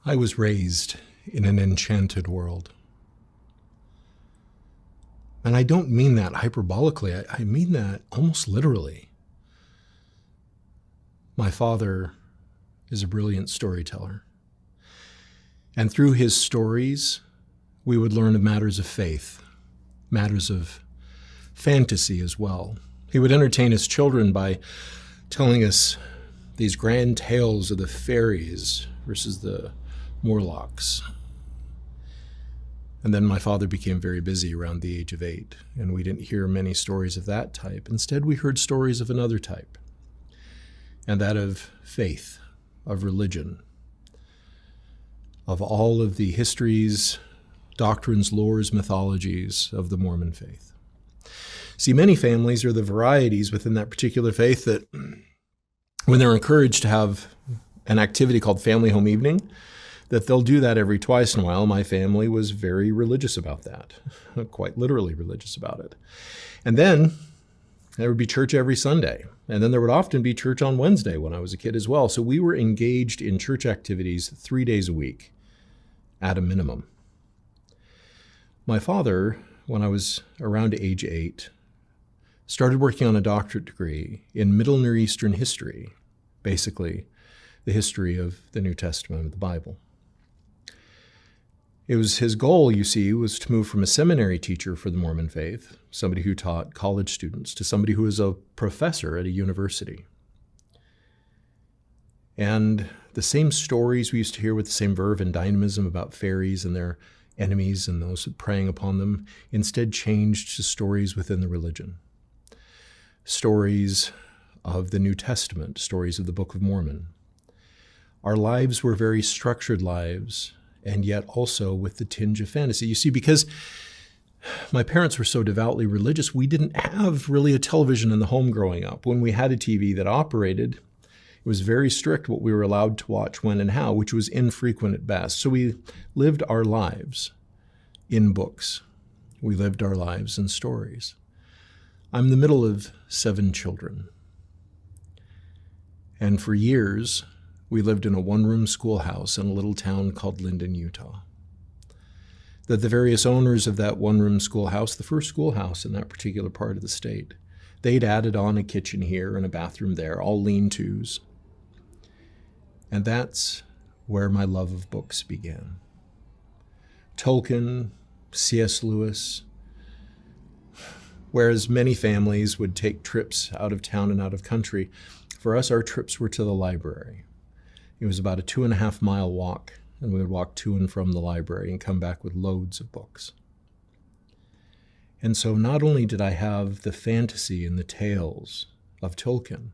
I was raised in an enchanted world. And I don't mean that hyperbolically. I mean that almost literally. My father is a brilliant storyteller. And through his stories, we would learn of matters of faith, matters of fantasy as well. He would entertain his children by telling us these grand tales of the fairies versus the Morlocks. And then my father became very busy around the age of 8, and we didn't hear many stories of that type. Instead, we heard stories of another type, and that of faith, of religion, of all of the histories, doctrines, lores, mythologies of the Mormon faith. See, many families are the varieties within that particular faith that when they're encouraged to have an activity called family home evening, that they'll do that every twice in a while. My family was very religious about that, quite literally religious about it. And then there would be church every Sunday. And then there would often be church on Wednesday when I was a kid as well. So we were engaged in church activities 3 days a week at a minimum. My father, when I was around age 8, started working on a doctorate degree in Middle Near Eastern history, basically the history of the New Testament of the Bible. It was his goal, you see, was to move from a seminary teacher for the Mormon faith, somebody who taught college students, to somebody who was a professor at a university. And the same stories we used to hear with the same verve and dynamism about fairies and their enemies and those preying upon them instead changed to stories within the religion. Stories of the New Testament, stories of the Book of Mormon. Our lives were very structured lives, and yet also with the tinge of fantasy. You see, because my parents were so devoutly religious, we didn't have really a television in the home growing up. When we had a TV that operated, it was very strict what we were allowed to watch, when and how, which was infrequent at best. So we lived our lives in books. We lived our lives in stories. I'm the middle of 7 children. And for years, we lived in a one-room schoolhouse in a little town called Linden, Utah. That the various owners of that one-room schoolhouse, the first schoolhouse in that particular part of the state, they'd added on a kitchen here and a bathroom there, all lean-tos. And that's where my love of books began. Tolkien, C.S. Lewis. Whereas many families would take trips out of town and out of country, for us, our trips were to the library. It was about a 2.5-mile walk, and we would walk to and from the library and come back with loads of books. And so not only did I have the fantasy and the tales of Tolkien,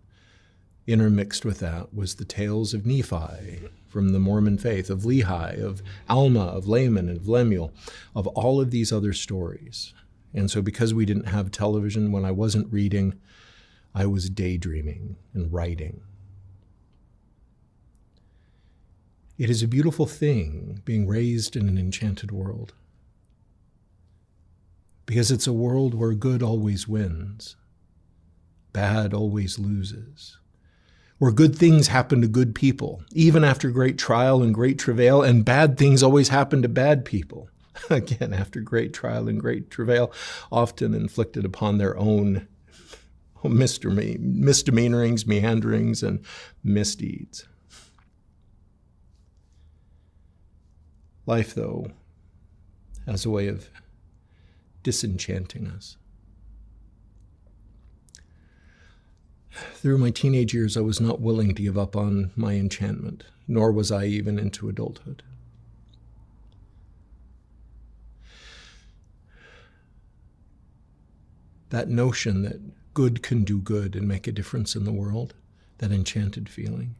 intermixed with that was the tales of Nephi from the Mormon faith, of Lehi, of Alma, of Laman, and of Lemuel, of all of these other stories. And so because we didn't have television, when I wasn't reading, I was daydreaming and writing. It is a beautiful thing being raised in an enchanted world, because it's a world where good always wins, bad always loses, where good things happen to good people, even after great trial and great travail, and bad things always happen to bad people, again, after great trial and great travail, often inflicted upon their own misdemeanorings, meanderings, and misdeeds. Life, though, has a way of disenchanting us. Through my teenage years, I was not willing to give up on my enchantment, nor was I even into adulthood. That notion that good can do good and make a difference in the world, that enchanted feeling,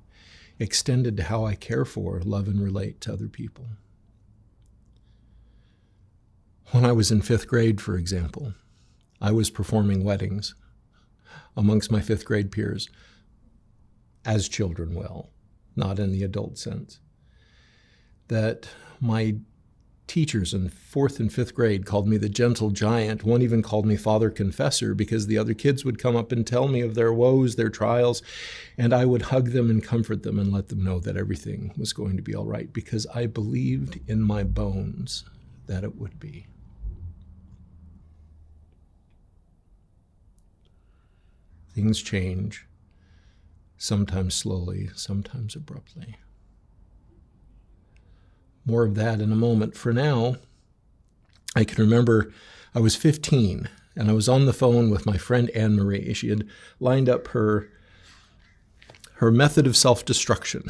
extended to how I care for, love, and relate to other people. When I was in 5th grade, for example, I was performing weddings amongst my 5th grade peers, as children will, not in the adult sense. That my teachers in 4th and 5th grade called me the gentle giant. One even called me Father Confessor because the other kids would come up and tell me of their woes, their trials, and I would hug them and comfort them and let them know that everything was going to be all right because I believed in my bones that it would be. Things change, sometimes slowly, sometimes abruptly. More of that in a moment. For now, I can remember I was 15 and I was on the phone with my friend Anne-Marie. She had lined up her method of self-destruction.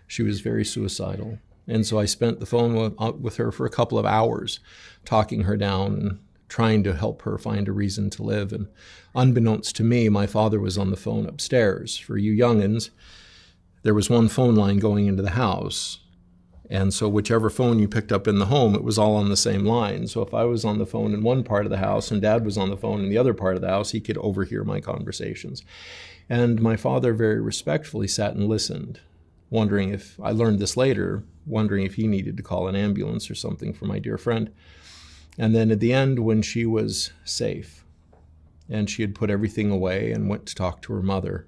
She was very suicidal. And so I spent the phone with her for a couple of hours, talking her down and trying to help her find a reason to live. And unbeknownst to me, my father was on the phone upstairs. For you youngins, there was one phone line going into the house. And so whichever phone you picked up in the home, it was all on the same line. So if I was on the phone in one part of the house and Dad was on the phone in the other part of the house, he could overhear my conversations. And my father very respectfully sat and listened, wondering if, I learned this later, wondering if he needed to call an ambulance or something for my dear friend. And then at the end, when she was safe and she had put everything away and went to talk to her mother,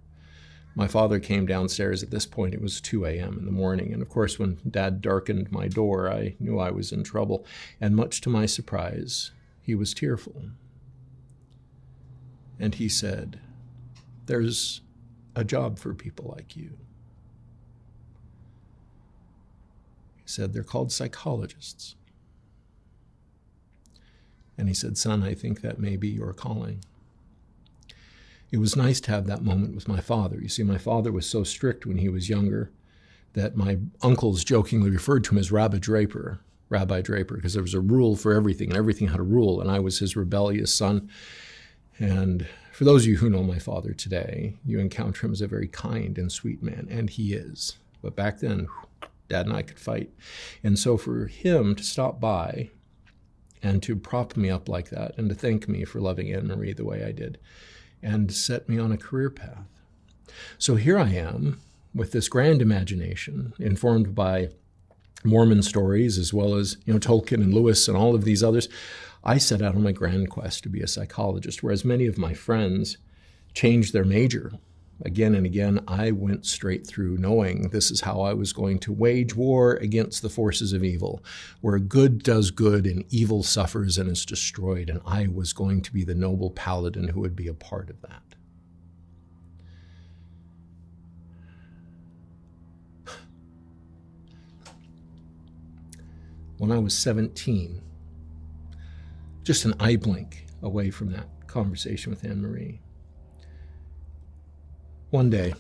my father came downstairs. At this point, it was 2 a.m. in the morning. And of course, when Dad darkened my door, I knew I was in trouble. And much to my surprise, he was tearful. And he said, "There's a job for people like you." He said, "They're called psychologists." And he said, "Son, I think that may be your calling." It was nice to have that moment with my father. You see, my father was so strict when he was younger that my uncles jokingly referred to him as Rabbi Draper, because there was a rule for everything, and everything had a rule, and I was his rebellious son. And for those of you who know my father today, you encounter him as a very kind and sweet man, and he is. But back then, Dad and I could fight. And so for him to stop by and to prop me up like that and to thank me for loving Anne-Marie the way I did and set me on a career path. So here I am with this grand imagination informed by Mormon stories as well as Tolkien and Lewis and all of these others. I set out on my grand quest to be a psychologist, whereas many of my friends changed their major again and again. I went straight through knowing this is how I was going to wage war against the forces of evil, where good does good and evil suffers and is destroyed, and I was going to be the noble paladin who would be a part of that. When I was 17, just an eye blink away from that conversation with Anne-Marie, one day,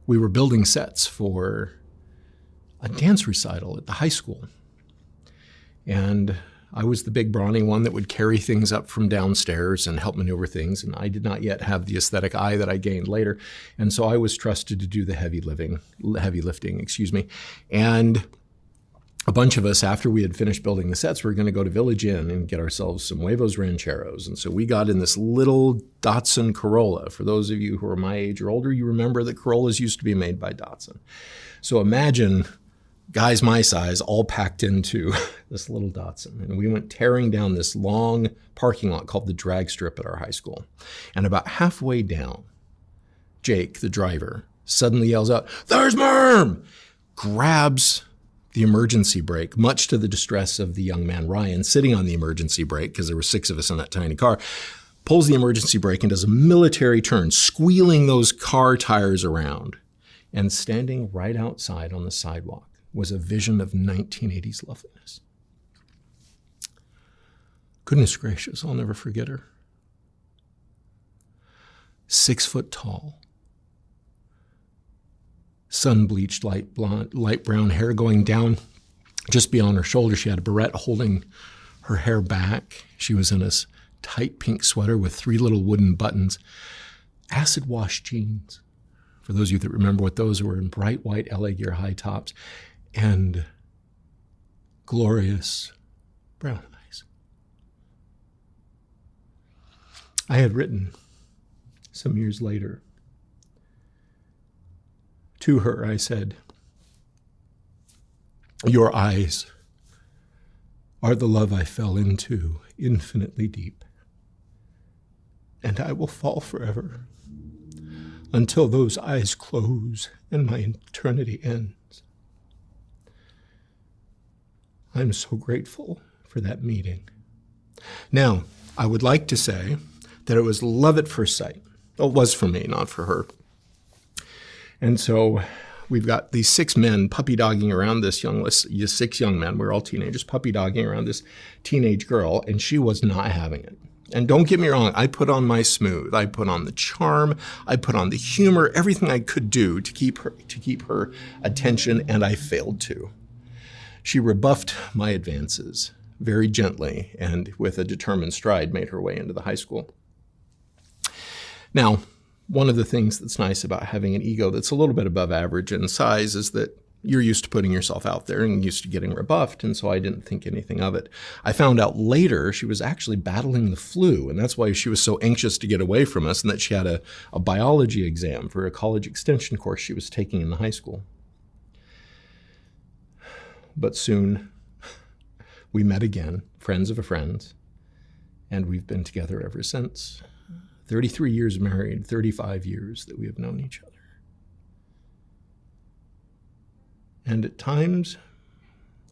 we were building sets for a dance recital at the high school. And I was the big brawny one that would carry things up from downstairs and help maneuver things. And I did not yet have the aesthetic eye that I gained later. And so I was trusted to do the heavy lifting. And a bunch of us, after we had finished building the sets, we were going to go to Village Inn and get ourselves some huevos rancheros. And so we got in this little Datsun Corolla. For those of you who are my age or older, you remember that Corollas used to be made by Datsun. So imagine guys my size all packed into this little Datsun. And we went tearing down this long parking lot called the drag strip at our high school. And about halfway down, Jake, the driver, suddenly yells out, "There's Merm!" Grabs the emergency brake, much to the distress of the young man Ryan sitting on the emergency brake, because there were 6 of us in that tiny car, pulls the emergency brake and does a military turn, squealing those car tires around. And standing right outside on the sidewalk was a vision of 1980s loveliness. Goodness gracious, I'll never forget her. 6 foot tall, sun-bleached, light brown hair going down just beyond her shoulder. She had a barrette holding her hair back. She was in a tight pink sweater with 3 little wooden buttons. Acid-wash jeans, for those of you that remember what those were, in bright white LA Gear high tops, and glorious brown eyes. I had written some years later, to her, I said, Your eyes are the love I fell into, infinitely deep. And I will fall forever until those eyes close and my eternity ends. I'm so grateful for that meeting. Now, I would like to say that it was love at first sight. Well, it was for me, not for her. And so we've got these 6 men puppy-dogging around this 6 young men, we're all teenagers, puppy-dogging around this teenage girl, and she was not having it. And don't get me wrong, I put on my smooth, I put on the charm, I put on the humor, everything I could do to keep her attention, and I failed to. She rebuffed my advances very gently and with a determined stride made her way into the high school. Now, one of the things that's nice about having an ego that's a little bit above average in size is that you're used to putting yourself out there and used to getting rebuffed, and so I didn't think anything of it. I found out later she was actually battling the flu, and that's why she was so anxious to get away from us, and that she had a biology exam for a college extension course she was taking in the high school. But soon we met again, friends of a friend, and we've been together ever since. 33 years married, 35 years that we have known each other. And at times,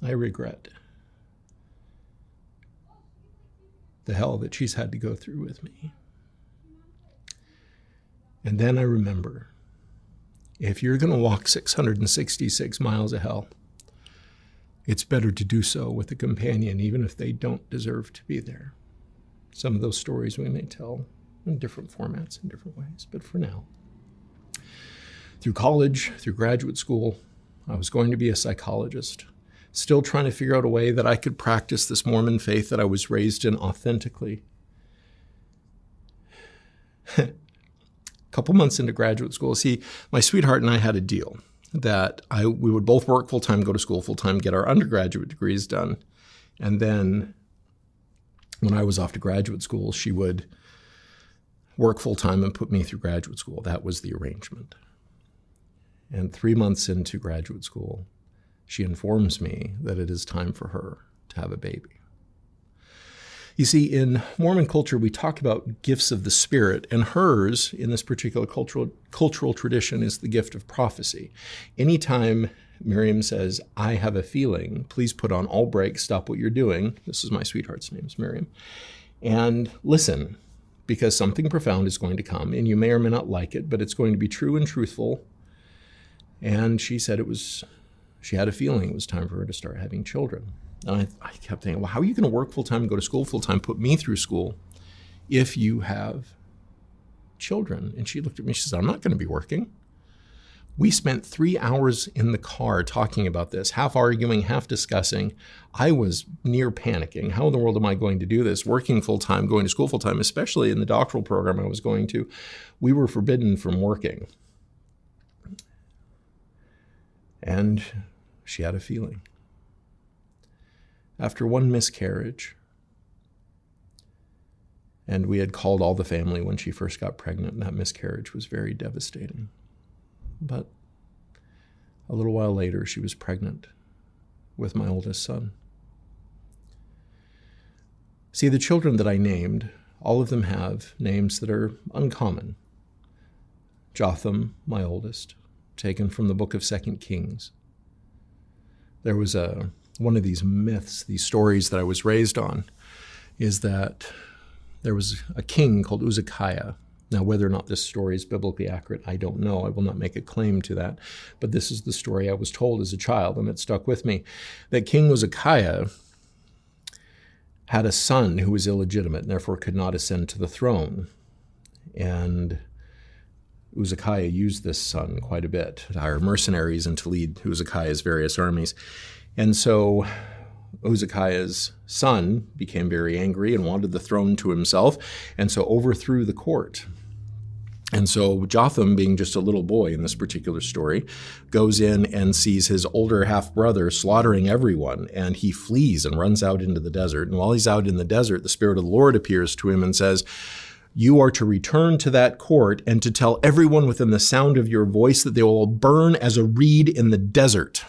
I regret the hell that she's had to go through with me. And then I remember, if you're going to walk 666 miles of hell, it's better to do so with a companion, even if they don't deserve to be there. Some of those stories we may tell in different formats, in different ways, but for now. Through college, through graduate school, I was going to be a psychologist, still trying to figure out a way that I could practice this Mormon faith that I was raised in authentically. A couple months into graduate school, see, my sweetheart and I had a deal that we would both work full-time, go to school full-time, get our undergraduate degrees done. And then when I was off to graduate school, she would work full-time and put me through graduate school. That was the arrangement. And 3 months into graduate school, she informs me that it is time for her to have a baby. You see, in Mormon culture, we talk about gifts of the Spirit, and hers, in this particular cultural tradition, is the gift of prophecy. Anytime Miriam says, I have a feeling, please put on all brakes, stop what you're doing. This is my sweetheart's name, is Miriam. And listen, because something profound is going to come, and you may or may not like it, but it's going to be true and truthful. And she said she had a feeling it was time for her to start having children. And I kept thinking, well, how are you going to work full-time, go to school full-time, put me through school if you have children? And she looked at me, she said, I'm not going to be working. We spent 3 hours in the car talking about this, half arguing, half discussing. I was near panicking. How in the world am I going to do this? Working full-time, going to school full-time, especially in the doctoral program I was going to. We were forbidden from working. And she had a feeling. After one miscarriage, and we had called all the family when she first got pregnant, and that miscarriage was very devastating. But a little while later, she was pregnant with my oldest son. See, the children that I named, all of them have names that are uncommon. Jotham, my oldest, taken from the book of 2 Kings. There was one of these myths, these stories that I was raised on, is that there was a king called Uzziah. Now, whether or not this story is biblically accurate, I don't know. I will not make a claim to that. But this is the story I was told as a child, and it stuck with me. That King Uzziah had a son who was illegitimate and therefore could not ascend to the throne. And Uzziah used this son quite a bit to hire mercenaries and to lead Uzziah's various armies. And so Uzziah's son became very angry and wanted the throne to himself, and so overthrew the court. And so Jotham, being just a little boy in this particular story, goes in and sees his older half-brother slaughtering everyone, and he flees and runs out into the desert. And while he's out in the desert, the Spirit of the Lord appears to him and says, you are to return to that court and to tell everyone within the sound of your voice that they will burn as a reed in the desert.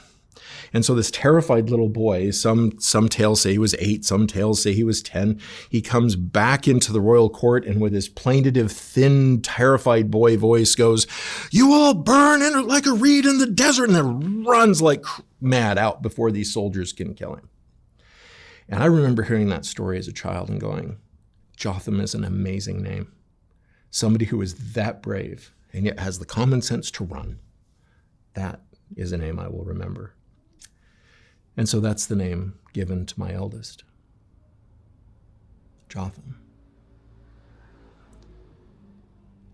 And so this terrified little boy, some tales say he was 8, some tales say he was 10. He comes back into the royal court and with his plaintive, thin, terrified boy voice goes, "You will burn like a reed in the desert," and then runs like mad out before these soldiers can kill him. And I remember hearing that story as a child and going, Jotham is an amazing name. Somebody who is that brave and yet has the common sense to run. That is a name I will remember. And so that's the name given to my eldest, Jotham.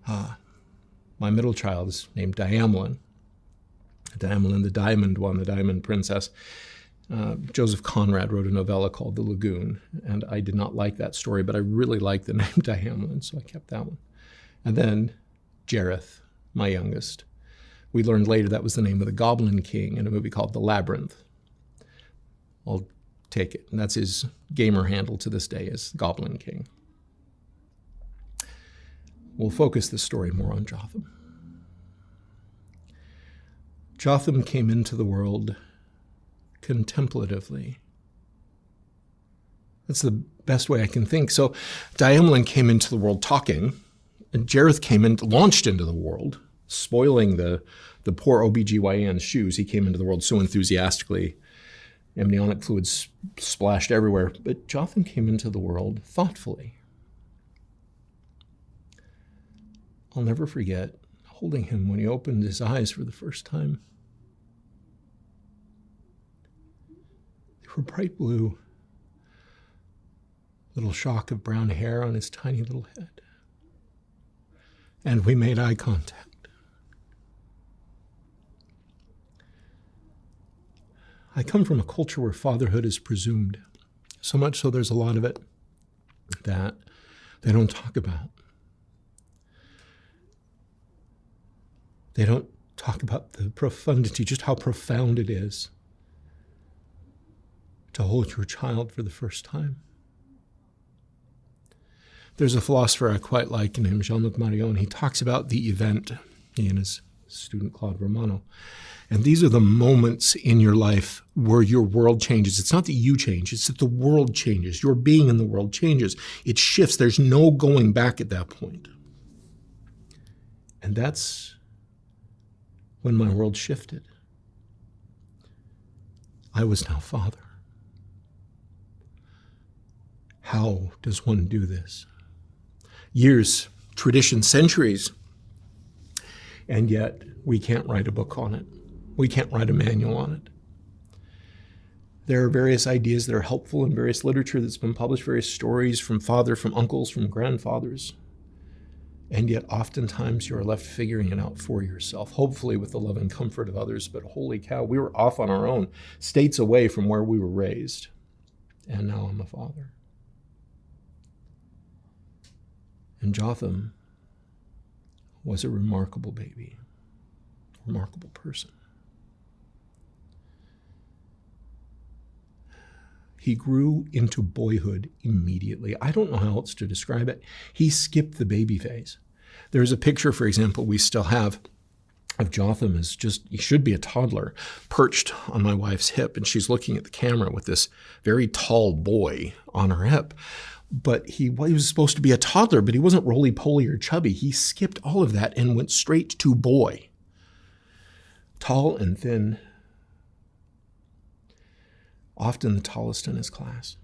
My middle child is named Diamlin. Diamlin, the diamond one, the diamond princess. Joseph Conrad wrote a novella called The Lagoon, and I did not like that story, but I really liked the name Diamlin, so I kept that one. And then Jareth, my youngest. We learned later that was the name of the Goblin King in a movie called The Labyrinth. I'll take it. And that's his gamer handle to this day, is Goblin King. We'll focus this story more on Jotham. Jotham came into the world contemplatively. That's the best way I can think. So Diamlin came into the world talking, and Jareth launched into the world, spoiling the poor OBGYN's shoes. He came into the world so enthusiastically. Amniotic fluids splashed everywhere. But Jotham came into the world thoughtfully. I'll never forget holding him when he opened his eyes for the first time. They were bright blue, little shock of brown hair on his tiny little head. And we made eye contact. I come from a culture where fatherhood is presumed, so much so there's a lot of it that they don't talk about. They don't talk about the profundity, just how profound it is to hold your child for the first time. There's a philosopher I quite like named Jean-Luc Marion. He talks about the event, he and his student Claude Romano. And these are the moments in your life where your world changes. It's not that you change, it's that the world changes. Your being in the world changes. It shifts. There's no going back at that point. And that's when my world shifted. I was now father. How does one do this? Years, tradition, centuries, and yet we can't write a book on it. We can't write a manual on it. There are various ideas that are helpful in various literature that's been published, various stories from father, from uncles, from grandfathers. And yet oftentimes you're left figuring it out for yourself, hopefully with the love and comfort of others. But holy cow, we were off on our own, states away from where we were raised. And now I'm a father. And Jotham was a remarkable baby, a remarkable person. He grew into boyhood immediately. I don't know how else to describe it. He skipped the baby phase. There's a picture, for example, we still have of Jotham as he should be a toddler, perched on my wife's hip, and she's looking at the camera with this very tall boy on her hip. But he was supposed to be a toddler, but he wasn't roly-poly or chubby. He skipped all of that and went straight to boy. Tall and thin, often the tallest in his class.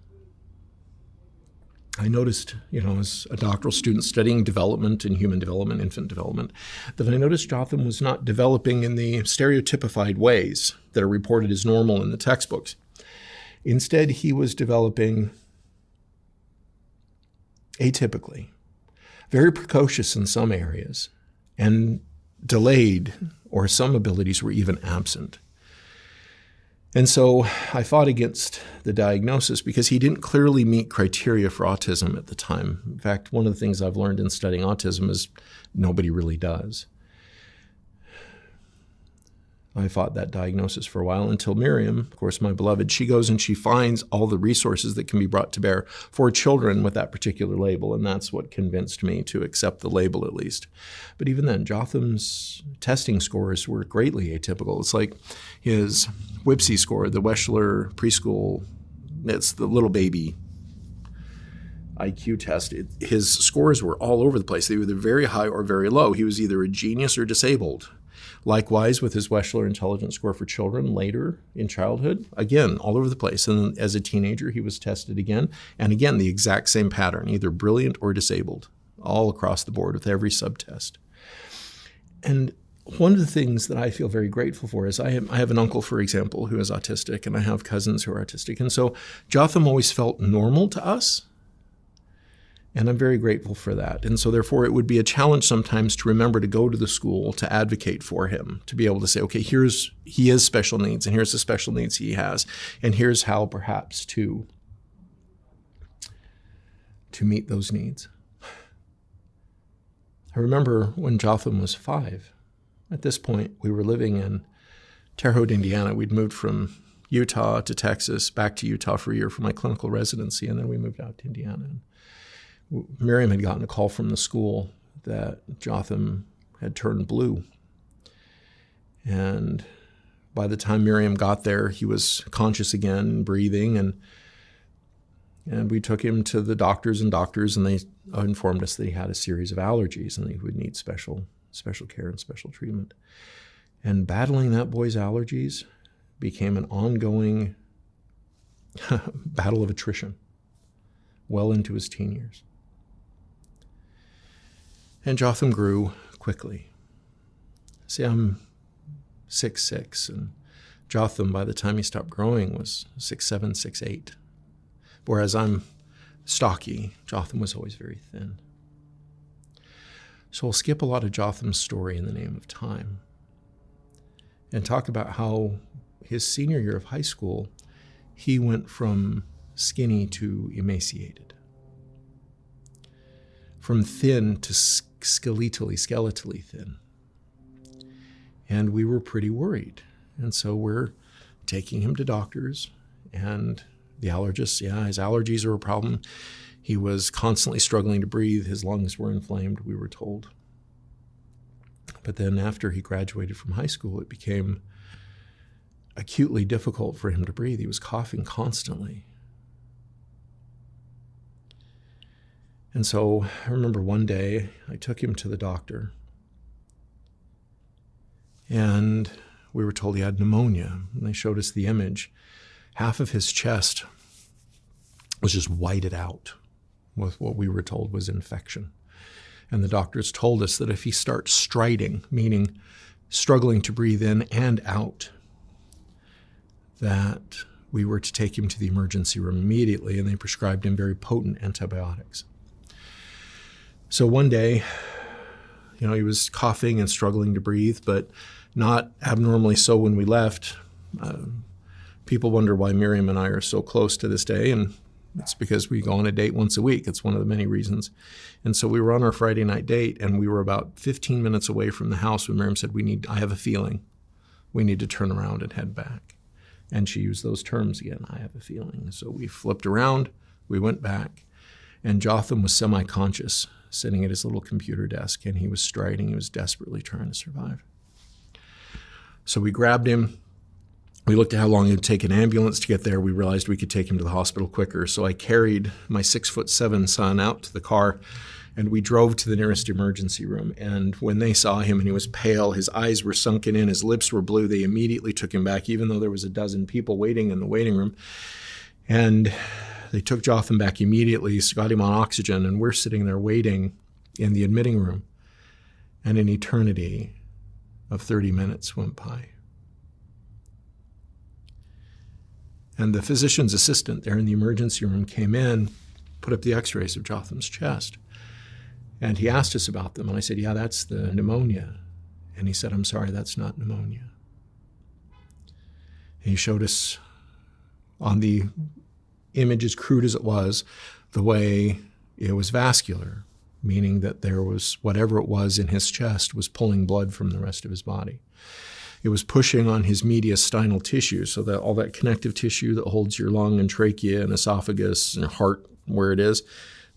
I noticed, as a doctoral student studying development and human development, infant development, that I noticed Jotham was not developing in the stereotypified ways that are reported as normal in the textbooks. Instead, he was developing atypically, very precocious in some areas, and delayed, or some abilities were even absent. And so I fought against the diagnosis because he didn't clearly meet criteria for autism at the time. In fact, one of the things I've learned in studying autism is nobody really does. I fought that diagnosis for a while until Miriam, of course, my beloved, she goes and she finds all the resources that can be brought to bear for children with that particular label, and that's what convinced me to accept the label at least. But even then, Jotham's testing scores were greatly atypical. It's like his WIPSI score, the Weschler preschool, it's the little baby IQ test. His scores were all over the place. They were either very high or very low. He was either a genius or disabled. Likewise, with his Weschler intelligence score for children later in childhood, again, all over the place. And as a teenager, he was tested again. And again, the exact same pattern, either brilliant or disabled, all across the board with every subtest. And one of the things that I feel very grateful for is I have an uncle, for example, who is autistic, and I have cousins who are autistic. And so Jotham always felt normal to us. And I'm very grateful for that. And so therefore, it would be a challenge sometimes to remember to go to the school to advocate for him, to be able to say, okay, he has special needs, and here's the special needs he has, and here's how perhaps to meet those needs. I remember when Jotham was 5. At this point, we were living in Terre Haute, Indiana. We'd moved from Utah to Texas, back to Utah for a year for my clinical residency, and then we moved out to Indiana. Miriam had gotten a call from the school that Jotham had turned blue. And by the time Miriam got there, he was conscious again, breathing, and we took him to the doctors, and they informed us that he had a series of allergies and he would need special care and special treatment. And battling that boy's allergies became an ongoing battle of attrition well into his teen years. And Jotham grew quickly. See, I'm 6'6", and Jotham, by the time he stopped growing, was 6'7", 6'8". Whereas I'm stocky, Jotham was always very thin. So we'll skip a lot of Jotham's story in the name of time and talk about how his senior year of high school, he went from skinny to emaciated, from thin to skeletally thin. And we were pretty worried. And so we're taking him to doctors, and the allergists, his allergies are a problem. He was constantly struggling to breathe. His lungs were inflamed, we were told. But then after he graduated from high school, it became acutely difficult for him to breathe. He was coughing constantly. And so I remember one day I took him to the doctor, and we were told he had pneumonia. And they showed us the image. Half of his chest was just whited out with what we were told was infection. And the doctors told us that if he starts striding, meaning struggling to breathe in and out, that we were to take him to the emergency room immediately, and they prescribed him very potent antibiotics. So one day, he was coughing and struggling to breathe, but not abnormally so when we left. People wonder why Miriam and I are so close to this day, and it's because we go on a date once a week. It's one of the many reasons. And so we were on our Friday night date, and we were about 15 minutes away from the house when Miriam said, I have a feeling we need to turn around and head back. And she used those terms again, I have a feeling. So we flipped around, we went back, and Jotham was semi-conscious, sitting at his little computer desk, and he was striding. He was desperately trying to survive. So we grabbed him. We looked at how long it would take an ambulance to get there. We realized we could take him to the hospital quicker. So I carried my 6'7" son out to the car, and we drove to the nearest emergency room. And when they saw him and he was pale, his eyes were sunken in, his lips were blue, they immediately took him back, even though there was a dozen people waiting in the waiting room. And they took Jotham back immediately, got him on oxygen, and we're sitting there waiting in the admitting room. And an eternity of 30 minutes went by. And the physician's assistant there in the emergency room came in, put up the x-rays of Jotham's chest. And he asked us about them. And I said, yeah, that's the pneumonia. And he said, I'm sorry, that's not pneumonia. And he showed us on the image, as crude as it was, the way it was vascular, meaning that there was whatever it was in his chest was pulling blood from the rest of his body. It was pushing on his mediastinal tissue, so that all that connective tissue that holds your lung and trachea and esophagus and heart where it is,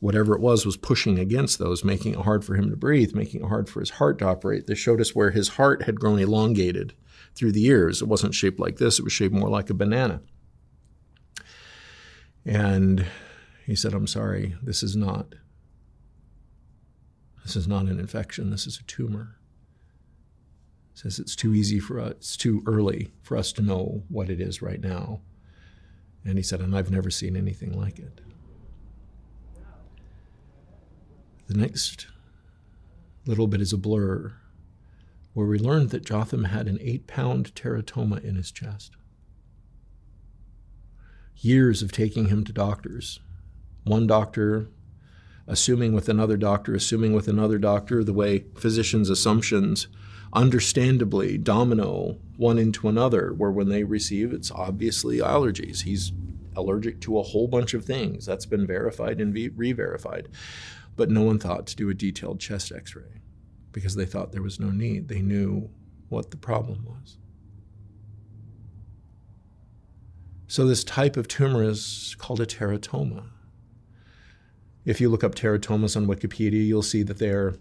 whatever it was pushing against those, making it hard for him to breathe, making it hard for his heart to operate. They showed us where his heart had grown elongated through the years. It wasn't shaped like this. It was shaped more like a banana. And he said, I'm sorry, this is not an infection. This is a tumor. He says it's too easy for us, it's too early for us to know what it is right now. And he said, and I've never seen anything like it. The next little bit is a blur, where we learned that Jotham had an 8-pound teratoma in his chest. Years of taking him to doctors. One doctor assuming with another doctor, the way physicians' assumptions understandably domino one into another, where when they receive, it's obviously allergies. He's allergic to a whole bunch of things. That's been verified and re-verified. But no one thought to do a detailed chest x-ray because they thought there was no need. They knew what the problem was. So this type of tumor is called a teratoma. If you look up teratomas on Wikipedia, you'll see that they're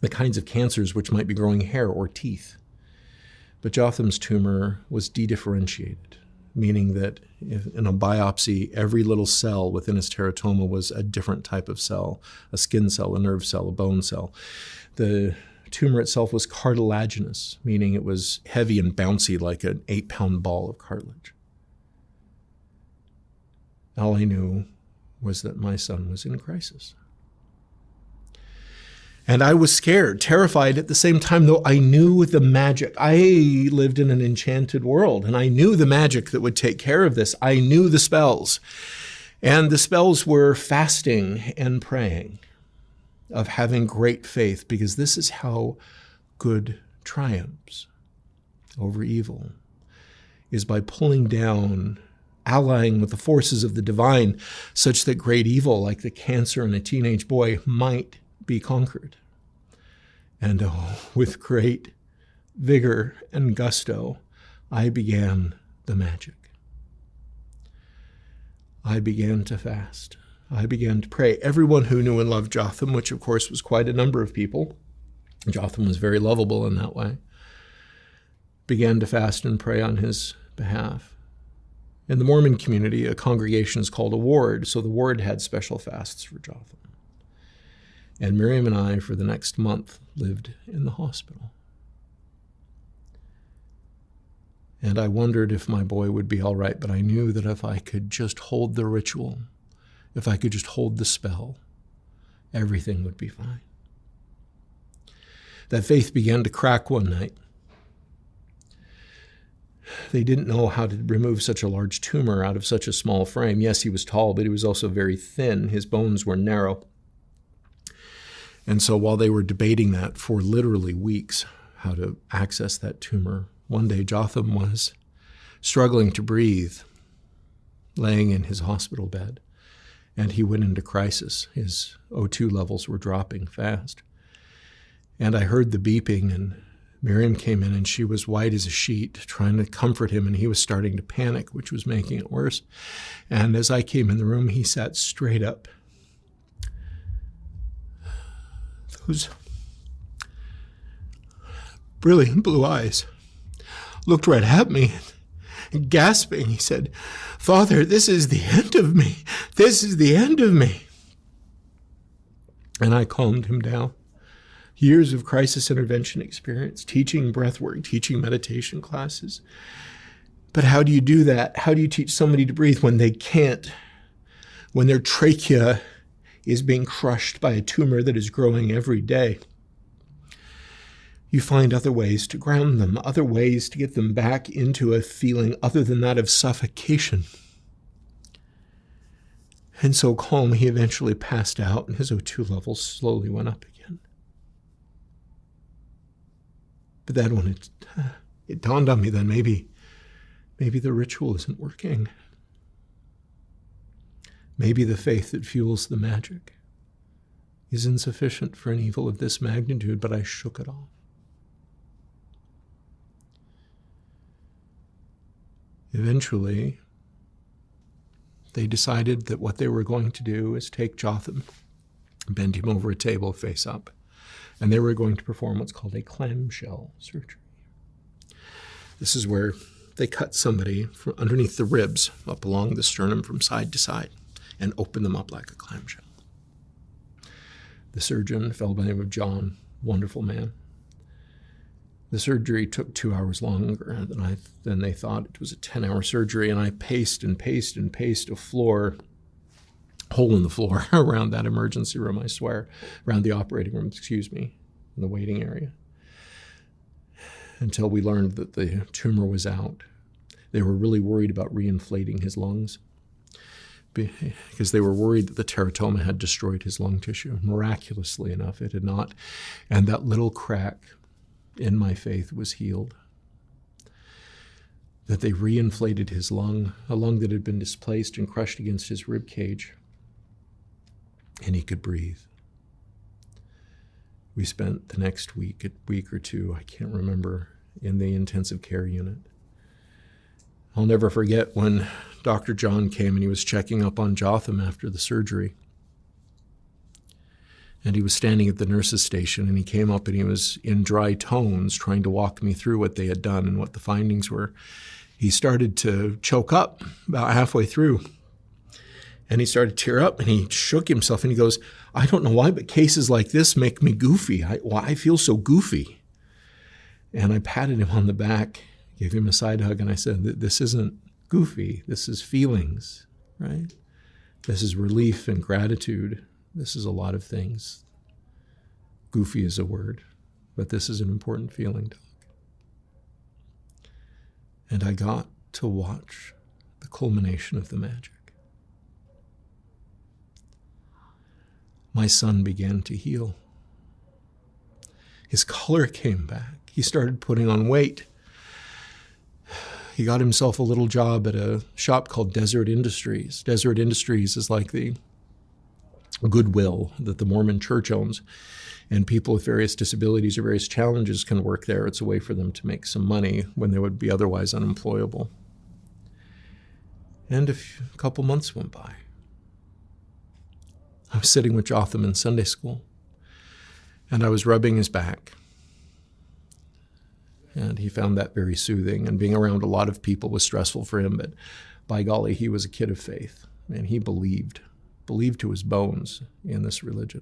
the kinds of cancers which might be growing hair or teeth. But Jotham's tumor was dedifferentiated, meaning that in a biopsy, every little cell within his teratoma was a different type of cell, a skin cell, a nerve cell, a bone cell. The tumor itself was cartilaginous, meaning it was heavy and bouncy like an 8-pound ball of cartilage. All I knew was that my son was in crisis. And I was scared, terrified at the same time, though I knew the magic. I lived in an enchanted world, and I knew the magic that would take care of this. I knew the spells. And the spells were fasting and praying, of having great faith, because this is how good triumphs over evil, is by pulling down, allying with the forces of the divine, such that great evil, like the cancer in a teenage boy, might be conquered. And with great vigor and gusto, I began the magic. I began to fast. I began to pray. Everyone who knew and loved Jotham, which of course was quite a number of people, Jotham was very lovable in that way, began to fast and pray on his behalf. In the Mormon community, a congregation is called a ward, so the ward had special fasts for Jotham. And Miriam and I, for the next month, lived in the hospital. And I wondered if my boy would be all right, but I knew that if I could just hold the ritual, if I could just hold the spell, everything would be fine. That faith began to crack one night. They didn't know how to remove such a large tumor out of such a small frame. Yes, he was tall, but he was also very thin. His bones were narrow. And so while they were debating that for literally weeks, how to access that tumor, one day Jotham was struggling to breathe, laying in his hospital bed, and he went into crisis. His O2 levels were dropping fast. And I heard the beeping, and Miriam came in, and she was white as a sheet, trying to comfort him, and he was starting to panic, which was making it worse. And as I came in the room, he sat straight up. Those brilliant blue eyes looked right at me, and gasping, he said, "Father, this is the end of me. This is the end of me." And I calmed him down. Years of crisis intervention experience, teaching breathwork, teaching meditation classes. But how do you do that? How do you teach somebody to breathe when they can't? When their trachea is being crushed by a tumor that is growing every day? You find other ways to ground them, other ways to get them back into a feeling other than that of suffocation. And so calm, he eventually passed out, and his O2 levels slowly went up again. But that one, it dawned on me then, maybe the ritual isn't working. Maybe the faith that fuels the magic is insufficient for an evil of this magnitude, but I shook it off. Eventually, they decided that what they were going to do is take Jotham, bend him over a table face up, and they were going to perform what's called a clamshell surgery. This is where they cut somebody from underneath the ribs up along the sternum from side to side and open them up like a clamshell. The surgeon, a fellow by the name of John, wonderful man. The surgery took 2 hours longer than they thought. It was a 10-hour surgery, and I paced a hole in the floor around that emergency room, I swear, around the operating room, in the waiting area, until we learned that the tumor was out. They were really worried about reinflating his lungs because they were worried that the teratoma had destroyed his lung tissue. Miraculously enough, it had not, and that little crack in my faith was healed. That they reinflated his lung, a lung that had been displaced and crushed against his rib cage, and he could breathe. We spent the next week or two, I can't remember, in the intensive care unit. I'll never forget when Dr. John came and he was checking up on Jotham after the surgery. And he was standing at the nurse's station, and he came up and he was in dry tones trying to walk me through what they had done and what the findings were. He started to choke up about halfway through. And he started to tear up, and he shook himself, and he goes, "I don't know why, but cases like this make me goofy. I feel so goofy." And I patted him on the back, gave him a side hug, and I said, "This isn't goofy. This is feelings, right? This is relief and gratitude. This is a lot of things. Goofy is a word, but this is an important feeling, Doc." And I got to watch the culmination of the magic. My son began to heal. His color came back. He started putting on weight. He got himself a little job at a shop called Desert Industries. Desert Industries is like the Goodwill that the Mormon church owns, and people with various disabilities or various challenges can work there. It's a way for them to make some money when they would be otherwise unemployable. And a couple months went by. I was sitting with Jotham in Sunday school, and I was rubbing his back. And he found that very soothing, and being around a lot of people was stressful for him, but by golly, he was a kid of faith, and he believed to his bones in this religion.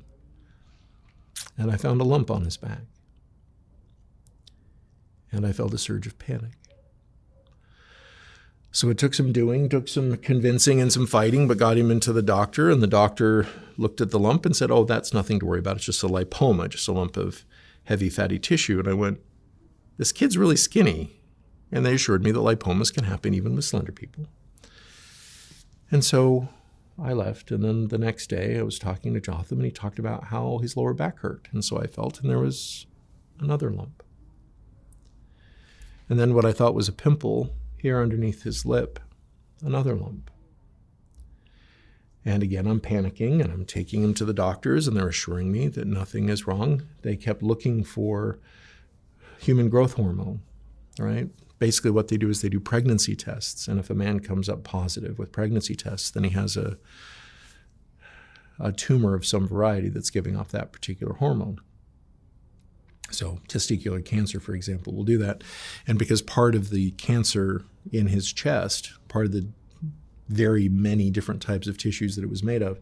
And I found a lump on his back, and I felt a surge of panic. So it took some convincing and some fighting, but got him into the doctor, and the doctor looked at the lump and said, "Oh, that's nothing to worry about. It's just a lipoma, just a lump of heavy fatty tissue." And I went, "This kid's really skinny." And they assured me that lipomas can happen even with slender people. And so I left, and then the next day I was talking to Jotham, and he talked about how his lower back hurt. And so I felt, and there was another lump. And then what I thought was a pimple here underneath his lip, another lump. And again, I'm panicking, and I'm taking him to the doctors, and they're assuring me that nothing is wrong. They kept looking for human growth hormone, right? Basically what they do is they do pregnancy tests, and if a man comes up positive with pregnancy tests, then he has a tumor of some variety that's giving off that particular hormone. So testicular cancer, for example, will do that. And because part of the cancer in his chest, part of the very many different types of tissues that it was made of,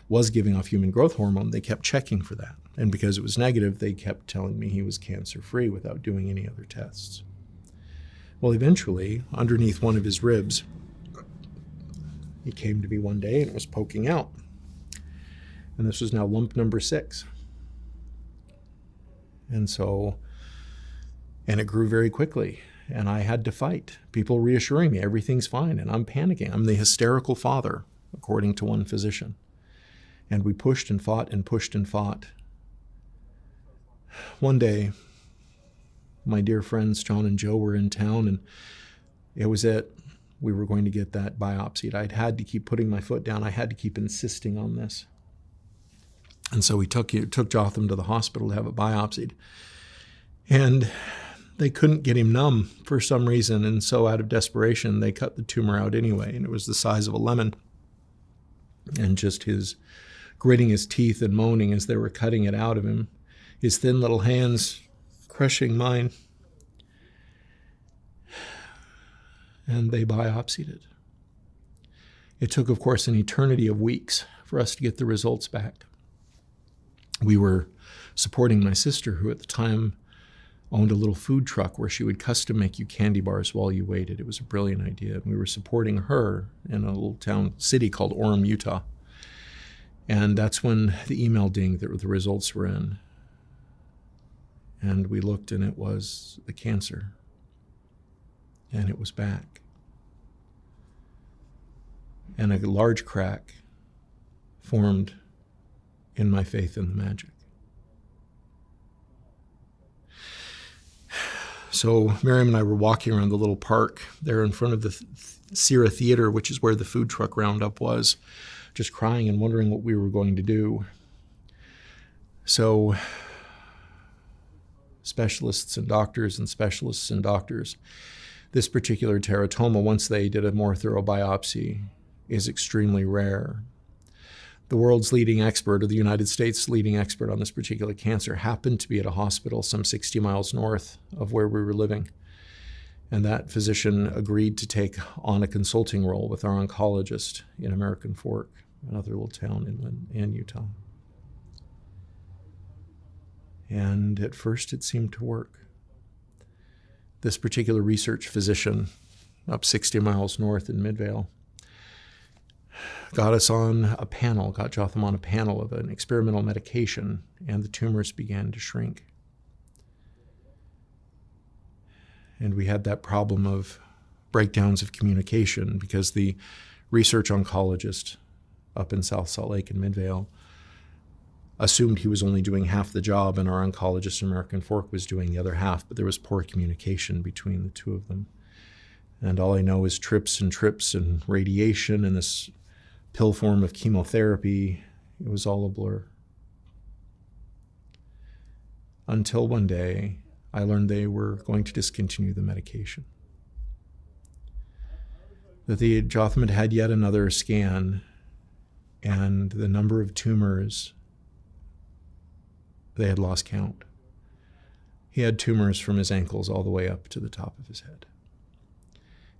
was giving off human growth hormone, they kept checking for that. And because it was negative, they kept telling me he was cancer-free without doing any other tests. Well, eventually, underneath one of his ribs, he came to me one day and it was poking out. And this was now lump number 6. And it grew very quickly. And I had to fight. People reassuring me everything's fine, and I'm panicking. I'm the hysterical father, according to one physician. And we pushed and fought and pushed and fought. One day, my dear friends John and Joe were in town, and we were going to get that biopsied. I'd had to keep putting my foot down. I had to keep insisting on this. And so we took Jotham to the hospital to have it biopsied. And they couldn't get him numb for some reason, and so out of desperation, they cut the tumor out anyway, and it was the size of a lemon. And just his gritting his teeth and moaning as they were cutting it out of him, his thin little hands crushing mine. And they biopsied it. It took, of course, an eternity of weeks for us to get the results back. We were supporting my sister, who at the time owned a little food truck where she would custom make you candy bars while you waited. It was a brilliant idea. We were supporting her in a little city called Orem, Utah. And that's when the email dinged that the results were in. And we looked, and it was the cancer. And it was back. And a large crack formed in my faith in the magic. So Miriam and I were walking around the little park there in front of the Sierra Theater, which is where the food truck roundup was, just crying and wondering what we were going to do. So specialists and doctors, this particular teratoma, once they did a more thorough biopsy, is extremely rare. The world's leading expert, or the United States' leading expert on this particular cancer, happened to be at a hospital some 60 miles north of where we were living. And that physician agreed to take on a consulting role with our oncologist in American Fork, another little town in Utah. And at first it seemed to work. This particular research physician up 60 miles north in Midvale got us on a panel, got Jotham on a panel of an experimental medication, and the tumors began to shrink. And we had that problem of breakdowns of communication because the research oncologist up in South Salt Lake in Midvale assumed he was only doing half the job, and our oncologist in American Fork was doing the other half, but there was poor communication between the two of them. And all I know is trips and radiation and this pill form of chemotherapy. It was all a blur. Until one day, I learned they were going to discontinue the medication. That the Jotham had had yet another scan, and the number of tumors, they had lost count. He had tumors from his ankles all the way up to the top of his head.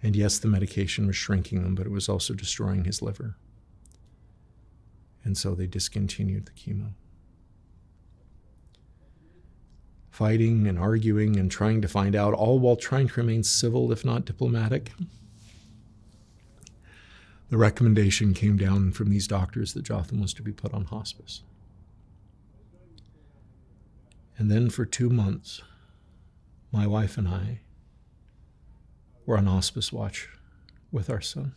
And yes, the medication was shrinking them, but it was also destroying his liver. And so they discontinued the chemo. Fighting and arguing and trying to find out, all while trying to remain civil, if not diplomatic. The recommendation came down from these doctors that Jotham was to be put on hospice. And then for 2 months, my wife and I were on hospice watch with our son.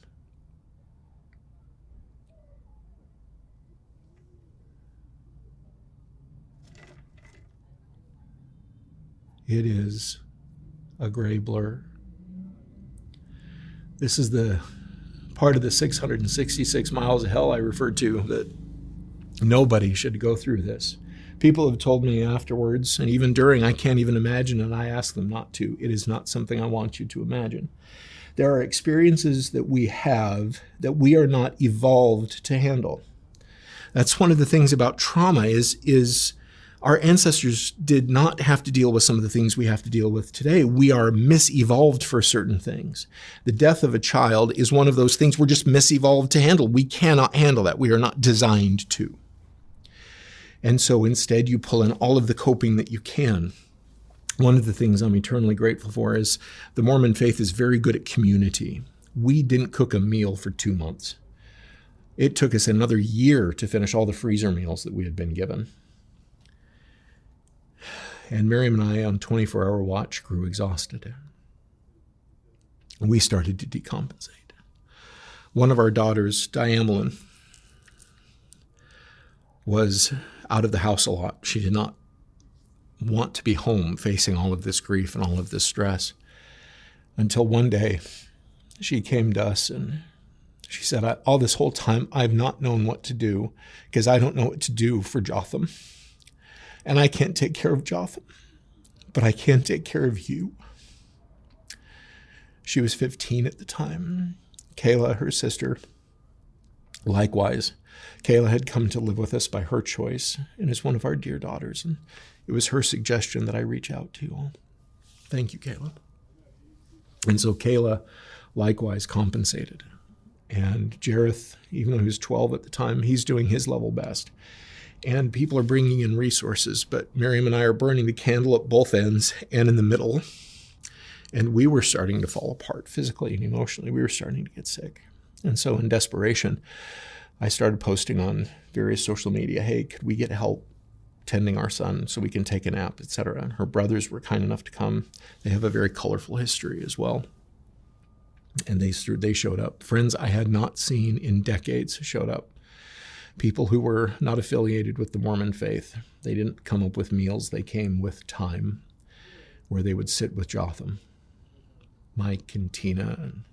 It is a gray blur. This is the part of the 666 miles of hell I referred to, that nobody should go through this. People have told me afterwards, and even during, I can't even imagine, and I ask them not to. It is not something I want you to imagine. There are experiences that we have that we are not evolved to handle. That's one of the things about trauma is our ancestors did not have to deal with some of the things we have to deal with today. We are misevolved for certain things. The death of a child is one of those things we're just misevolved to handle. We cannot handle that. We are not designed to. And so instead you pull in all of the coping that you can. One of the things I'm eternally grateful for is the Mormon faith is very good at community. We didn't cook a meal for 2 months. It took us another year to finish all the freezer meals that we had been given. And Miriam and I, on 24-hour watch, grew exhausted. We started to decompensate. One of our daughters, Diamelin, was out of the house a lot. She did not want to be home facing all of this grief and all of this stress, until one day she came to us and she said, all this whole time I've not known what to do because I don't know what to do for Jotham. And I can't take care of Jotham. but I can't take care of you. She was 15 at the time. Kayla, her sister, likewise. Kayla had come to live with us by her choice and is one of our dear daughters. And it was her suggestion that I reach out to you all. Thank you, Kayla. And so Kayla likewise compensated. And Jareth, even though he was 12 at the time, he's doing his level best. And people are bringing in resources, but Miriam and I are burning the candle at both ends and in the middle. And we were starting to fall apart physically and emotionally. We were starting to get sick. And so in desperation, I started posting on various social media, hey, could we get help tending our son so we can take a nap, etc. And her brothers were kind enough to come. They have a very colorful history as well. And they showed up. Friends I had not seen in decades showed up. People who were not affiliated with the Mormon faith. They didn't come up with meals. They came with time where they would sit with Jotham. Mike and Tina and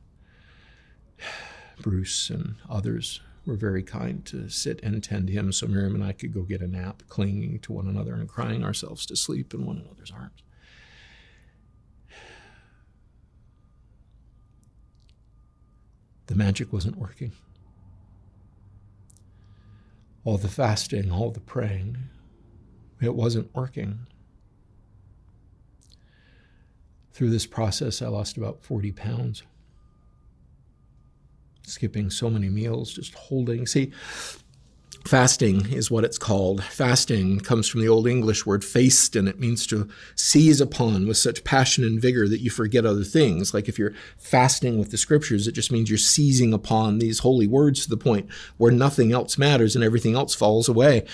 Bruce and others were very kind to sit and tend him so Miriam and I could go get a nap, clinging to one another and crying ourselves to sleep in one another's arms. The magic wasn't working. All the fasting, all the praying, it wasn't working. Through this process, I lost about 40 pounds. Skipping so many meals, just holding. See, fasting is what it's called. Fasting comes from the Old English word feast, and it means to seize upon with such passion and vigor that you forget other things. Like if you're fasting with the scriptures, it just means you're seizing upon these holy words to the point where nothing else matters and everything else falls away.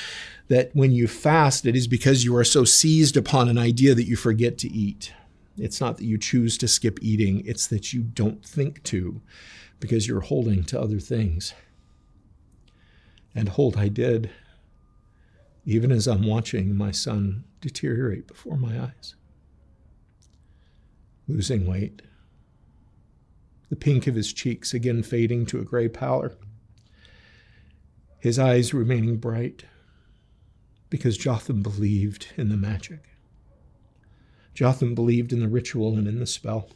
That when you fast, it is because you are so seized upon an idea that you forget to eat. It's not that you choose to skip eating, it's that you don't think to, because you're holding to other things. And hold I did, even as I'm watching my son deteriorate before my eyes. Losing weight, the pink of his cheeks again fading to a gray pallor, his eyes remaining bright, because Jotham believed in the magic. Jotham believed in the ritual and in the spell.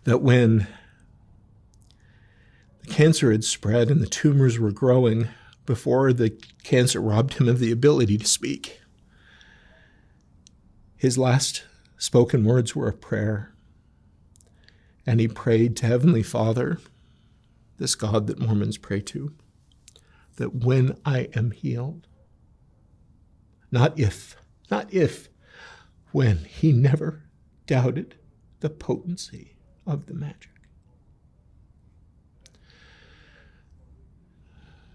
That when the cancer had spread and the tumors were growing, before the cancer robbed him of the ability to speak, his last spoken words were a prayer. And he prayed to Heavenly Father, this God that Mormons pray to, that when I am healed, not if, when, he never doubted the potency of the magic.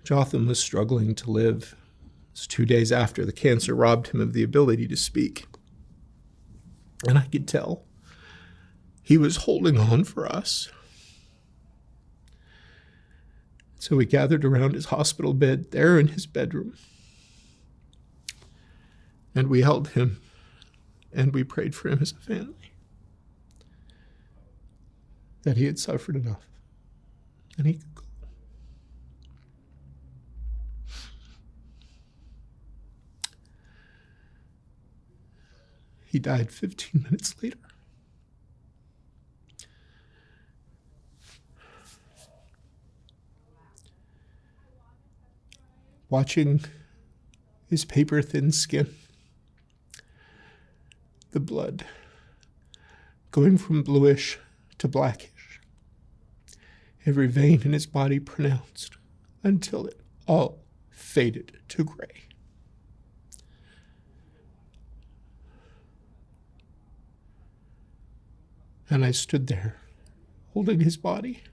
Jotham was struggling to live. It was 2 days after the cancer robbed him of the ability to speak. And I could tell he was holding on for us. So we gathered around his hospital bed there in his bedroom. And we held him and we prayed for him as a family. That he had suffered enough and he could go. He died 15 minutes later. Watching his paper-thin skin, the blood going from bluish to blackish, every vein in his body pronounced until it all faded to gray. And I stood there, holding his body.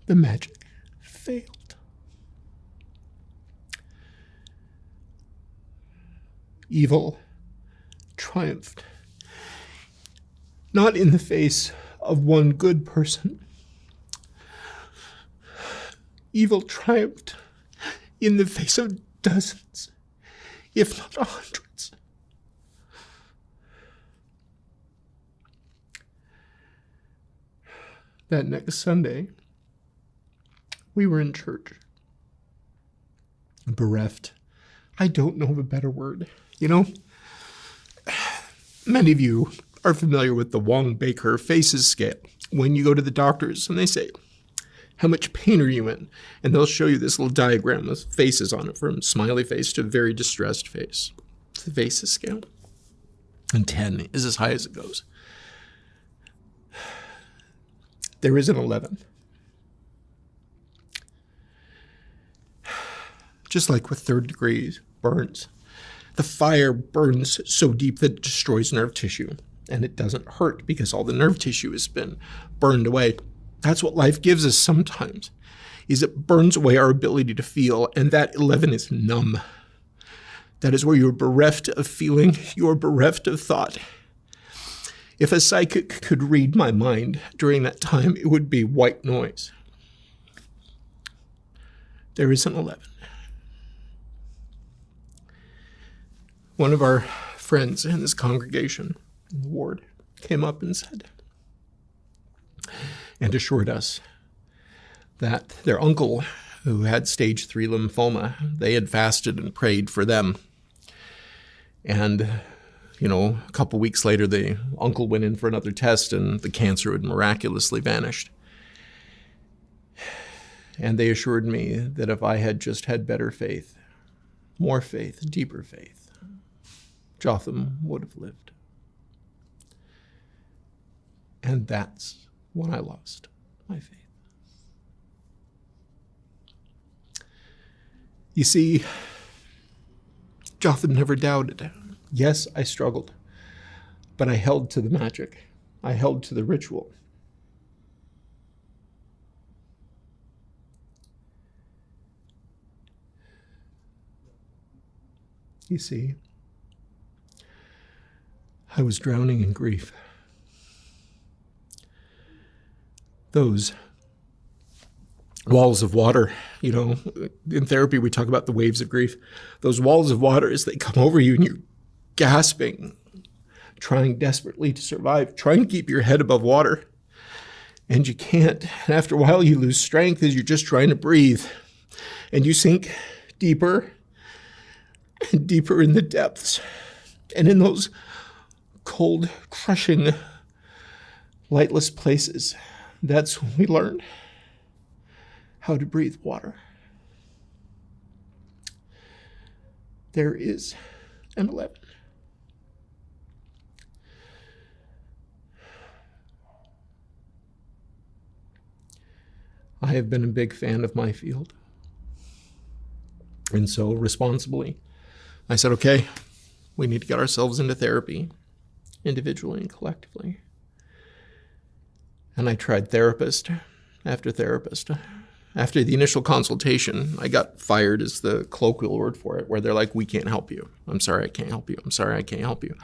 The magic failed. Evil triumphed, not in the face of one good person. Evil triumphed in the face of dozens, if not hundreds. That next Sunday, We were in church. Bereft. I don't know of a better word. You know, many of you are familiar with the Wong-Baker Faces scale. When you go to the doctors and they say, how much pain are you in? And they'll show you this little diagram with faces on it, from smiley face to very distressed face. It's the Faces scale. And 10 is as high as it goes. There is an 11. Just like with third-degree burns, the fire burns so deep that it destroys nerve tissue. And it doesn't hurt because all the nerve tissue has been burned away. That's what life gives us sometimes, is it burns away our ability to feel, and that 11 is numb. That is where you're bereft of feeling, you're bereft of thought. If a psychic could read my mind during that time, it would be white noise. There is an 11. One of our friends in this congregation, in the ward, came up and said, and assured us that their uncle, who had stage 3 lymphoma, they had fasted and prayed for them. And, you know, a couple weeks later, the uncle went in for another test and the cancer had miraculously vanished. And they assured me that if I had just had better faith, more faith, deeper faith, Jotham would have lived. And that's when I lost my faith. You see, Jotham never doubted. Yes, I struggled, but I held to the magic. I held to the ritual. You see, I was drowning in grief. Those walls of water, you know, in therapy we talk about the waves of grief. Those walls of water, as they come over you and you're gasping, trying desperately to survive, trying to keep your head above water, and you can't. And after a while you lose strength as you're just trying to breathe, and you sink deeper and deeper in the depths. And in those cold, crushing, lightless places, that's when we learn how to breathe water. There is an 11. I have been a big fan of my field. And so responsibly, I said, okay, we need to get ourselves into therapy, individually and collectively. And I tried therapist after therapist. After the initial consultation, I got fired is the colloquial word for it, where they're like, we can't help you. I'm sorry, I can't help you. I'm sorry, I can't help you.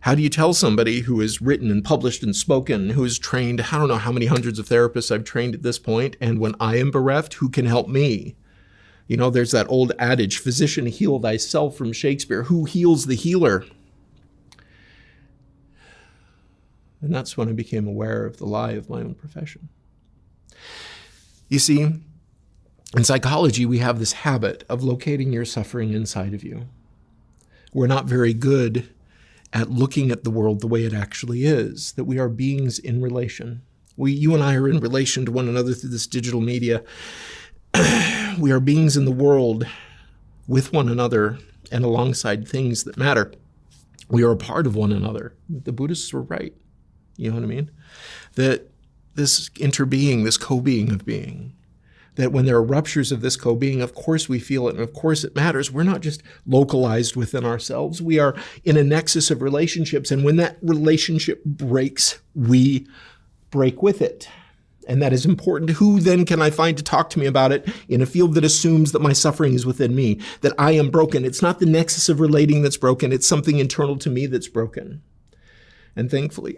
How do you tell somebody who has written and published and spoken, who has trained, I don't know how many hundreds of therapists I've trained at this point, and when I am bereft, who can help me? You know, there's that old adage, physician, heal thyself, from Shakespeare. Who heals the healer? And that's when I became aware of the lie of my own profession. You see, in psychology, we have this habit of locating your suffering inside of you. We're not very good at looking at the world the way it actually is, that we are beings in relation. You and I are in relation to one another through this digital media. We are beings in the world with one another and alongside things that matter. We are a part of one another. The Buddhists were right. You know what I mean? That this interbeing, this co-being of being, that when there are ruptures of this co-being, of course we feel it, and of course it matters. We're not just localized within ourselves. We are in a nexus of relationships, and when that relationship breaks, we break with it. And that is important. Who then can I find to talk to me about it in a field that assumes that my suffering is within me, that I am broken? It's not the nexus of relating that's broken. It's something internal to me that's broken. And thankfully,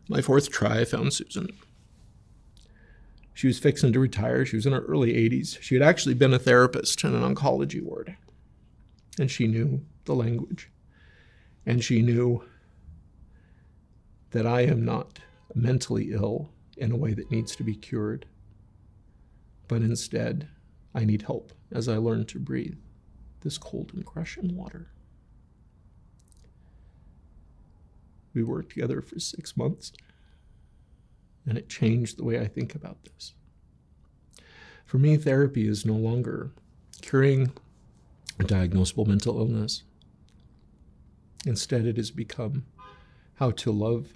my fourth try, I found Susan. She was fixing to retire. She was in her early 80s. She had actually been a therapist in an oncology ward. And she knew the language. And she knew that I am not mentally ill in a way that needs to be cured. But instead, I need help as I learn to breathe this cold and crushing water. We worked together for 6 months, and it changed the way I think about this. For me, therapy is no longer curing a diagnosable mental illness. Instead, it has become how to love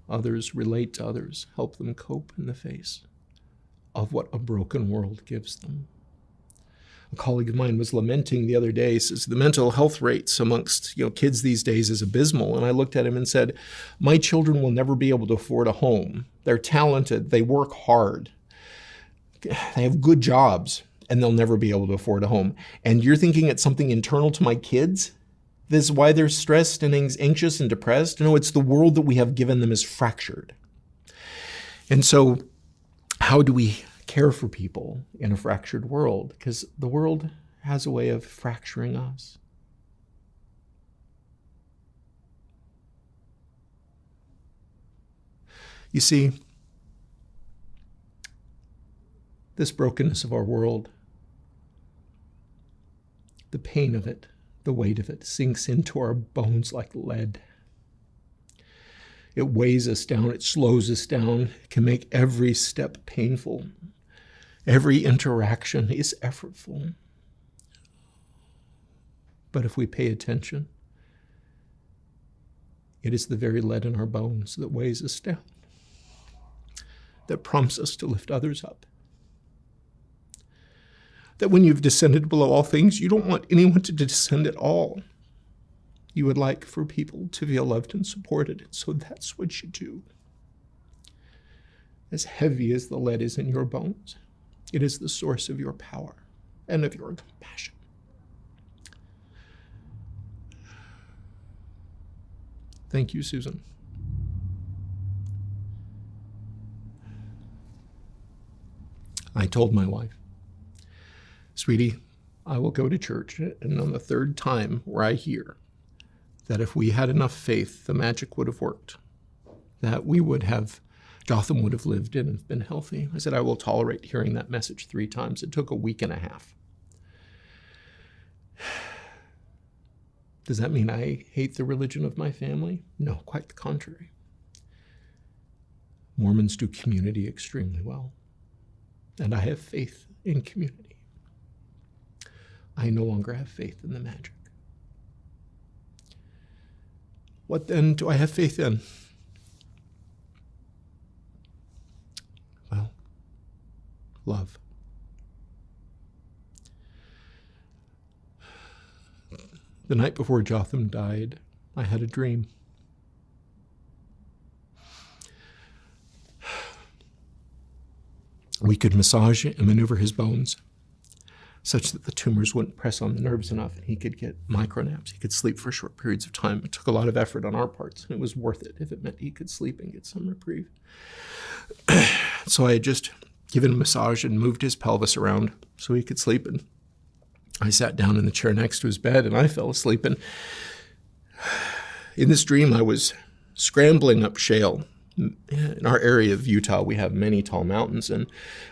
others, relate to others, help them cope in the face of what a broken world gives them. A colleague of mine was lamenting the other day, says the mental health rates amongst kids these days is abysmal. And I looked at him and said, my children will never be able to afford a home. They're talented, they work hard, they have good jobs, and they'll never be able to afford a home. And you're thinking it's something internal to my kids? This is why they're stressed and anxious and depressed? No, it's the world that we have given them is fractured. And so how do we care for people in a fractured world? Because the world has a way of fracturing us. You see, this brokenness of our world, the pain of it, the weight of it sinks into our bones like lead. It weighs us down, it slows us down, it can make every step painful. Every interaction is effortful. But if we pay attention, it is the very lead in our bones that weighs us down, that prompts us to lift others up. That when you've descended below all things, you don't want anyone to descend at all. You would like for people to feel loved and supported, and so that's what you do. As heavy as the lead is in your bones, it is the source of your power and of your compassion. Thank you, Susan. I told my wife, sweetie, I will go to church, and on the third time where I hear that if we had enough faith, the magic would have worked, that Jotham would have lived and have been healthy. I said, I will tolerate hearing that message 3 times. It took a week and a half. Does that mean I hate the religion of my family? No, quite the contrary. Mormons do community extremely well, and I have faith in community. I no longer have faith in the magic. What then do I have faith in? Well, love. The night before Jotham died, I had a dream. We could massage and maneuver his bones such that the tumors wouldn't press on the nerves enough and he could get micronaps. He could sleep for short periods of time. It took a lot of effort on our parts, and it was worth it if it meant he could sleep and get some reprieve. So I had just given him a massage and moved his pelvis around so he could sleep, and I sat down in the chair next to his bed and I fell asleep. And in this dream, I was scrambling up shale. In our area of Utah, we have many tall mountains, and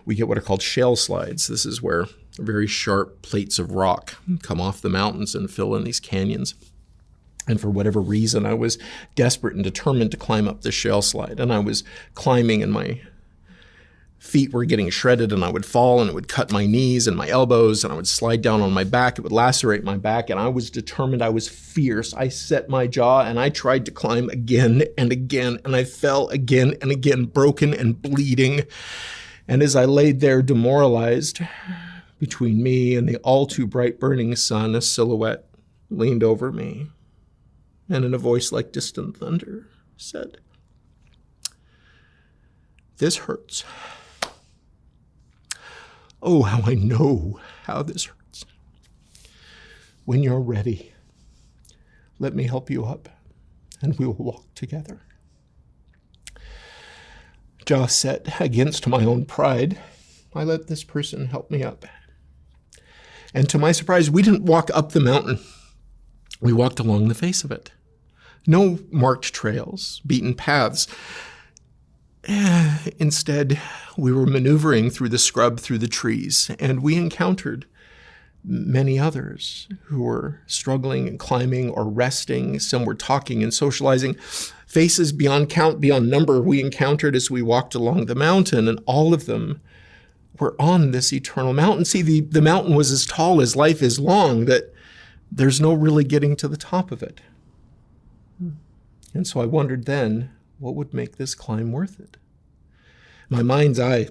we get what are called shale slides. This is where very sharp plates of rock come off the mountains and fill in these canyons. And for whatever reason, I was desperate and determined to climb up this shale slide. And I was climbing, and my feet were getting shredded, and I would fall, and it would cut my knees and my elbows, and I would slide down on my back. It would lacerate my back, and I was determined. I was fierce. I set my jaw, and I tried to climb again and again, and I fell again and again, broken and bleeding. And as I laid there demoralized, between me and the all too bright burning sun, a silhouette leaned over me, and in a voice like distant thunder said, "This hurts. Oh, how I know how this hurts. When you're ready, let me help you up, and we will walk together." Jaw set against my own pride, I let this person help me up. And to my surprise, we didn't walk up the mountain. We walked along the face of it. No marked trails, beaten paths. Instead, we were maneuvering through the scrub, through the trees, and we encountered many others who were struggling and climbing or resting. Some were talking and socializing. Faces beyond count, beyond number, we encountered as we walked along the mountain, and all of them were on this eternal mountain. See, the mountain was as tall as life is long, that there's no really getting to the top of it. And so I wondered then, what would make this climb worth it? My mind's eye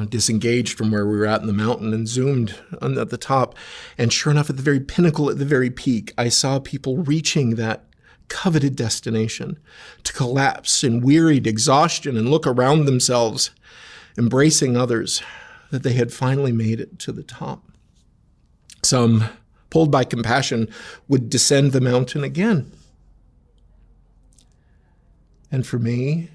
disengaged from where we were at in the mountain and zoomed at the top. And sure enough, at the very pinnacle, at the very peak, I saw people reaching that coveted destination, to collapse in wearied exhaustion and look around themselves, embracing others, that they had finally made it to the top. Some, pulled by compassion, would descend the mountain again. And for me,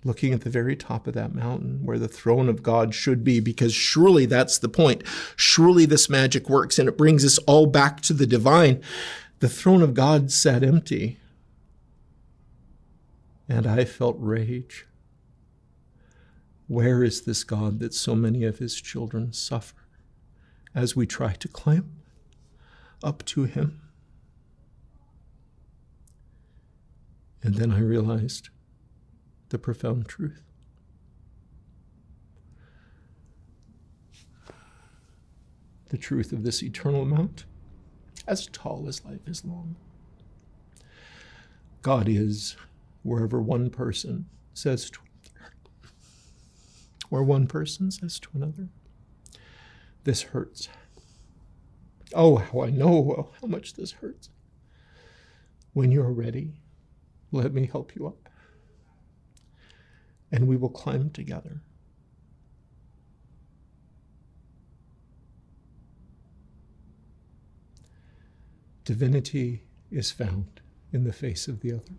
looking at the very top of that mountain where the throne of God should be, because surely that's the point. Surely this magic works and it brings us all back to the divine. The throne of God sat empty. And I felt rage. Where is this God that so many of his children suffer as we try to climb up to him? And then I realized the profound truth. The truth of this eternal mount, as tall as life is long. God is wherever one person says to another. Where one person says to another, this hurts. Oh, how I know how much this hurts. When you're ready, let me help you up. And we will climb together. Divinity is found in the face of the other.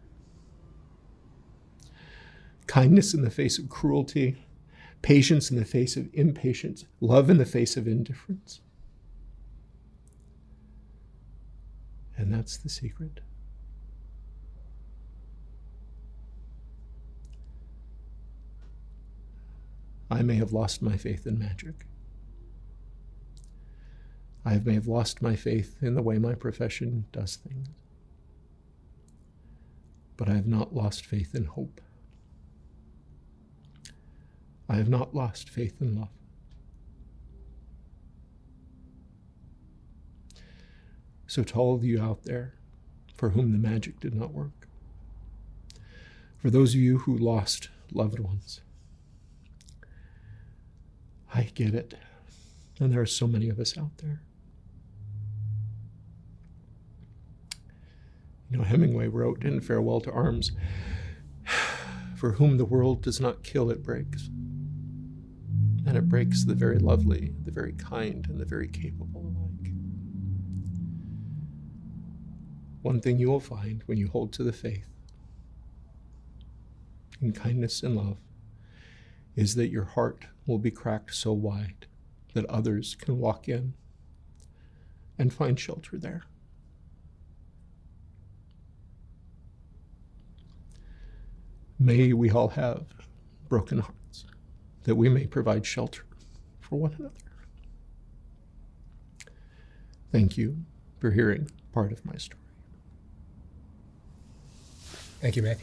Kindness in the face of cruelty, patience in the face of impatience, love in the face of indifference. And that's the secret. I may have lost my faith in magic. I may have lost my faith in the way my profession does things. But I have not lost faith in hope. I have not lost faith in love. So to all of you out there for whom the magic did not work, for those of you who lost loved ones, I get it. And there are so many of us out there. You know, Hemingway wrote in Farewell to Arms, for whom the world does not kill, it breaks. And it breaks the very lovely, the very kind, and the very capable alike. One thing you will find when you hold to the faith in kindness and love is that your heart will be cracked so wide that others can walk in and find shelter there. May we all have broken hearts, that we may provide shelter for one another. Thank you for hearing part of my story. Thank you, May.